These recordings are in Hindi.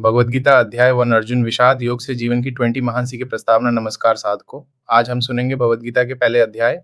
भगवद गीता अध्याय 1 अर्जुन विषाद योग से जीवन की 20 महान सीखें प्रस्तावना। नमस्कार साधकों, आज हम सुनेंगे भगवद गीता के पहले अध्याय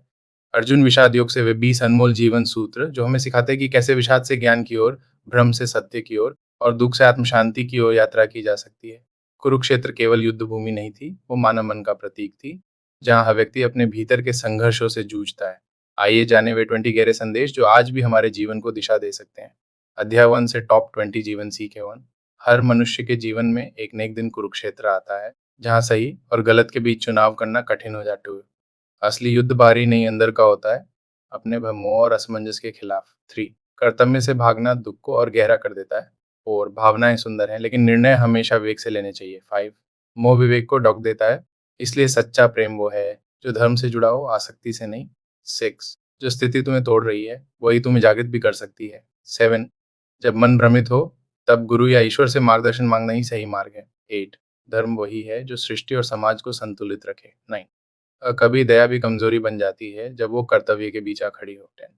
अर्जुन विषाद योग से वे 20 अनमोल जीवन सूत्र जो हमें सिखाते हैं कि कैसे विषाद से ज्ञान की ओर, भ्रम से सत्य की ओर और दुख से आत्म शांति की ओर यात्रा की जा सकती है। कुरुक्षेत्र केवल युद्ध भूमि नहीं थी, वो मानव मन का प्रतीक थी, जहाँ हर व्यक्ति अपने भीतर के संघर्षों से जूझता है। आइए जाने वे 20 गहरे संदेश जो आज भी हमारे जीवन को दिशा दे सकते हैं। अध्याय 1 से टॉप 20 जीवन सीखे 1। हर मनुष्य के जीवन में एक न एक दिन कुरुक्षेत्र आता है, जहाँ सही और गलत के बीच चुनाव करना कठिन हो जाता है। असली युद्ध बाहरी नहीं अंदर का होता है, अपने भ्रमों और असमंजस के खिलाफ। 3 कर्तव्य से भागना दुख को और गहरा कर देता है। 4 भावनाएं सुंदर हैं लेकिन निर्णय हमेशा विवेक से लेने चाहिए। 5 मोह विवेक को ढक देता है, इसलिए सच्चा प्रेम वो है जो धर्म से जुड़ा हो, आसक्ति से नहीं। 6 जो स्थिति तुम्हें तोड़ रही है वही तुम्हें जागृत भी कर सकती है। 7 जब मन भ्रमित हो तब गुरु या ईश्वर से मार्गदर्शन मांगना ही सही मार्ग है। 8 धर्म वही है जो सृष्टि और समाज को संतुलित रखे। 9 कभी दया भी कमजोरी बन जाती है जब वो कर्तव्य के बीच आ खड़ी हो। 10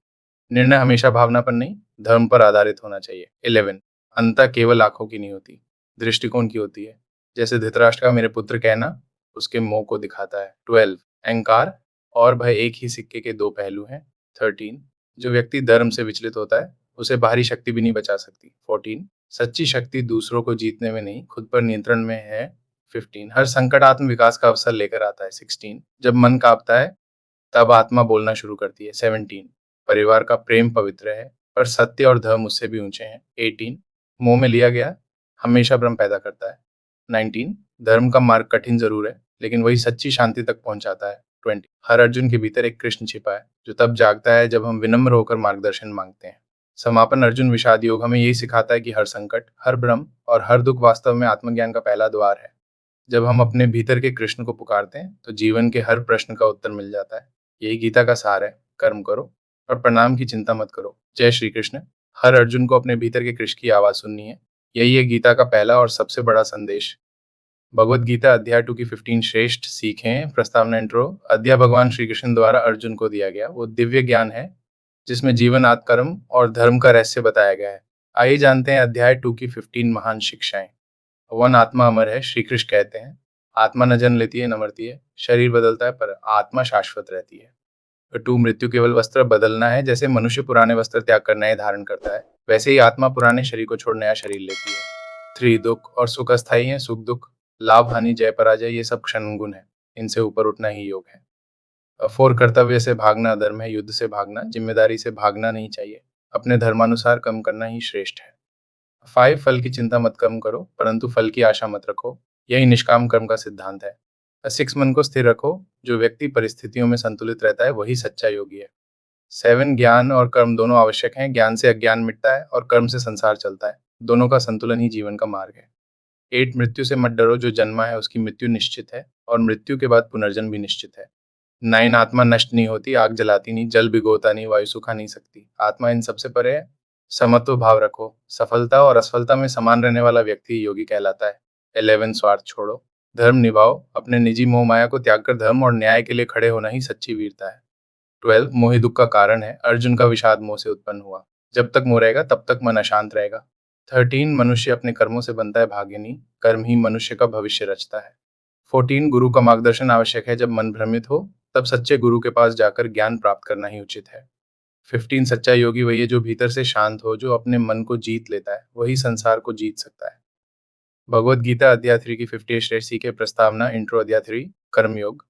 निर्णय हमेशा भावना पर नहीं, धर्म पर आधारित होना चाहिए। 11 अंतः केवल आंखों की नहीं होती, दृष्टिकोण की होती है। जैसे धृतराष्ट्र का मेरे पुत्र कहना उसके मोह को दिखाता है। 12 अहंकार और भय एक ही सिक्के के दो पहलू हैं। 13 जो व्यक्ति धर्म से विचलित होता है उसे बाहरी शक्ति भी नहीं बचा सकती। 14 सच्ची शक्ति दूसरों को जीतने में नहीं, खुद पर नियंत्रण में है। 15 हर संकट आत्म विकास का अवसर लेकर आता है। 16 जब मन कांपता है तब आत्मा बोलना शुरू करती है। 17 परिवार का प्रेम पवित्र है पर सत्य और धर्म उससे भी ऊंचे हैं। 18 मोह में लिया गया हमेशा भ्रम पैदा करता है। 19 धर्म का मार्ग कठिन जरूर है लेकिन वही सच्ची शांति तक पहुंचाता है। 20 हर अर्जुन के भीतर एक कृष्ण छिपा है जो तब जागता है जब हम विनम्र होकर मार्गदर्शन मांगते हैं। समापन अर्जुन विषाद योग हमें यही सिखाता है कि हर संकट, हर भ्रम और हर दुख वास्तव में आत्मज्ञान का पहला द्वार है। जब हम अपने भीतर के कृष्ण को पुकारते हैं तो जीवन के हर प्रश्न का उत्तर मिल जाता है। यही गीता का सार है, कर्म करो और परिणाम की चिंता मत करो। जय श्री कृष्ण। हर अर्जुन को अपने भीतर के कृष्ण की आवाज सुननी है। यही है गीता का पहला और सबसे बड़ा संदेश। भगवद गीता अध्याय 2 की 15 श्रेष्ठ सीखें प्रस्तावना। इंट्रो अध्याय भगवान श्री कृष्ण द्वारा अर्जुन को दिया गया वो दिव्य ज्ञान है जिसमें जीवन, आत्मकर्म और धर्म का रहस्य बताया गया है। आइए जानते हैं अध्याय 2 की 15 महान शिक्षाएं। 1 आत्मा अमर है। श्री कृष्ण कहते हैं आत्मा न जन्म लेती है न मरती है, शरीर बदलता है पर आत्मा शाश्वत रहती है। 2 मृत्यु केवल वस्त्र बदलना है, जैसे मनुष्य पुराने वस्त्र त्याग कर नए धारण करता है वैसे ही आत्मा पुराने शरीर को छोड़ नया शरीर लेती है। 3 दुख और सुख अस्थायी है, सुख दुख, लाभ हानि, जय पराजय ये सब क्षण गुण है, इनसे ऊपर उठना ही योग है। 4 कर्तव्य से भागना अधर्म है, युद्ध से भागना, जिम्मेदारी से भागना नहीं चाहिए, अपने धर्मानुसार कर्म करना ही श्रेष्ठ है। 5 फल की चिंता मत कम करो परंतु फल की आशा मत रखो, यही निष्काम कर्म का सिद्धांत है। 6 मन को स्थिर रखो, जो व्यक्ति परिस्थितियों में संतुलित रहता है वही सच्चा योगी है। 7 ज्ञान और कर्म दोनों आवश्यक हैं, ज्ञान से अज्ञान मिटता है और कर्म से संसार चलता है, दोनों का संतुलन ही जीवन का मार्ग है। 8 मृत्यु से मत डरो, जो जन्मा है उसकी मृत्यु निश्चित है और मृत्यु के बाद पुनर्जन्म भी निश्चित है। 9 आत्मा नष्ट नहीं होती, आग जलाती नहीं, जल भिगोता नहीं, वायु सुखा नहीं सकती, आत्मा इन सबसे परे है। समत्व भाव रखो, सफलता और असफलता में समान रहने वाला व्यक्ति योगी कहलाता है। 11 स्वार्थ छोड़ो, धर्म निभाओ, अपने निजी मोह माया को त्याग कर धर्म और न्याय के लिए खड़े होना ही सच्ची वीरता है। 12 मोह ही दुख का कारण है, अर्जुन का विषाद मोह से उत्पन्न हुआ, जब तक मोह रहेगा तब तक मन अशांत रहेगा। 13 मनुष्य अपने कर्मों से बनता है भाग्य नहीं, कर्म ही मनुष्य का भविष्य रचता है। 14 गुरु का मार्गदर्शन आवश्यक है, जब मन भ्रमित हो तब सच्चे गुरु के पास जाकर ज्ञान प्राप्त करना ही उचित है। 15 सच्चा योगी वही है जो भीतर से शांत हो, जो अपने मन को जीत लेता है वही संसार को जीत सकता है। भगवद गीता अध्याय 3 की 58 श्रेष्ठ सीखे प्रस्तावना। इंट्रो अध्याय 3 कर्मयोग।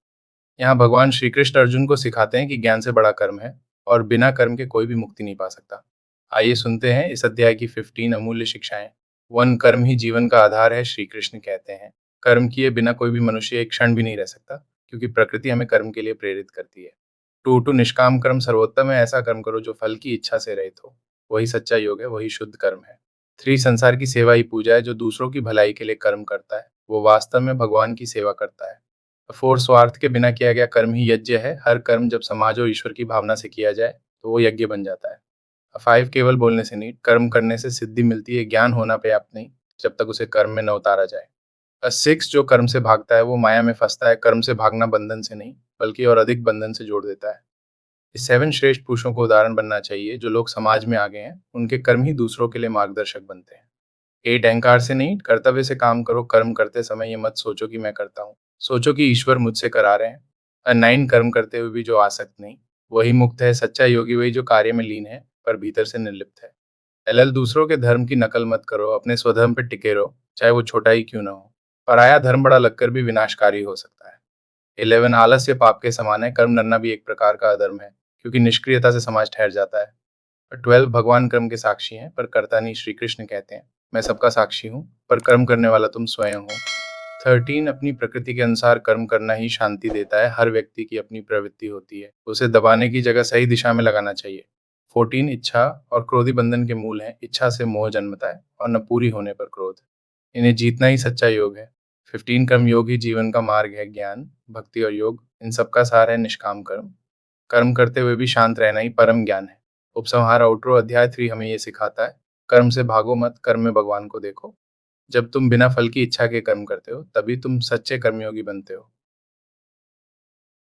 यहाँ भगवान श्री कृष्ण अर्जुन को सिखाते हैं कि ज्ञान से बड़ा कर्म है और बिना कर्म के कोई भी मुक्ति नहीं पा सकता। आइए सुनते हैं इस अध्याय की 15 अमूल्य शिक्षाएं। 1 कर्म ही जीवन का आधार है। श्री कृष्ण कहते हैं कर्म किए बिना कोई भी मनुष्य एक क्षण भी नहीं रह सकता, क्योंकि प्रकृति हमें कर्म के लिए प्रेरित करती है। 2 निष्काम कर्म सर्वोत्तम है, ऐसा कर्म करो जो फल की इच्छा से रहित हो, वही सच्चा योग है, वही शुद्ध कर्म है। 3 संसार की सेवा ही पूजा है, जो दूसरों की भलाई के लिए कर्म करता है वो वास्तव में भगवान की सेवा करता है। 4 स्वार्थ के बिना किया गया कर्म ही यज्ञ है, हर कर्म जब समाज और ईश्वर की भावना से किया जाए तो वो यज्ञ बन जाता है। 5 केवल बोलने से नहीं, कर्म करने से सिद्धि मिलती है, ज्ञान होना पर्याप्त नहीं जब तक उसे कर्म में न उतारा जाए। 6 जो कर्म से भागता है वो माया में फंसता है, कर्म से भागना बंधन से नहीं बल्कि और अधिक बंधन से जोड़ देता है। इस 7 श्रेष्ठ पुरुषों को उदाहरण बनना चाहिए, जो लोग समाज में आगे हैं, उनके कर्म ही दूसरों के लिए मार्गदर्शक बनते हैं। एट अहंकार से नहीं, कर्तव्य से काम करो। कर्म करते समय ये मत सोचो कि मैं करता हूँ, सोचो कि ईश्वर मुझसे करा रहे हैं। नाइन, कर्म करते हुए भी जो आसक्त नहीं, वही मुक्त है। सच्चा योगी वही जो कार्य में लीन है पर भीतर से निर्लिप्त है। एल, दूसरों के धर्म की नकल मत करो, अपने स्वधर्म पे टिके रहो, चाहे वो छोटा ही क्यों ना हो। पराया धर्म बड़ा लगकर भी विनाशकारी हो सकता है। 11, आलस्य पाप के समान है। कर्म करना भी एक प्रकार का अधर्म है, क्योंकि निष्क्रियता से समाज ठहर जाता है। और 12, भगवान कर्म के साक्षी हैं पर करता नहीं। श्री कृष्ण कहते हैं, मैं सबका साक्षी हूँ पर कर्म करने वाला तुम स्वयं हो। 13, अपनी प्रकृति के अनुसार कर्म करना ही शांति देता है। हर व्यक्ति की अपनी प्रवृत्ति होती है, उसे दबाने की जगह सही दिशा में लगाना चाहिए। 14, इच्छा और क्रोधी बंधन के मूल हैं। इच्छा से मोह जन्मता है और न पूरी होने पर क्रोध। इन्हें जीतना ही सच्चा योग है। 15, कर्म योग ही जीवन का मार्ग है। ज्ञान, भक्ति और योग, इन सबका सार है निष्काम कर्म। कर्म करते हुए भी शांत रहना ही परम ज्ञान है। उपसंहार आउटरो अध्याय 3 हमें ये सिखाता है, कर्म से भागो मत, कर्म में भगवान को देखो। जब तुम बिना फल की इच्छा के कर्म करते हो, तभी तुम सच्चे कर्मयोगी बनते हो।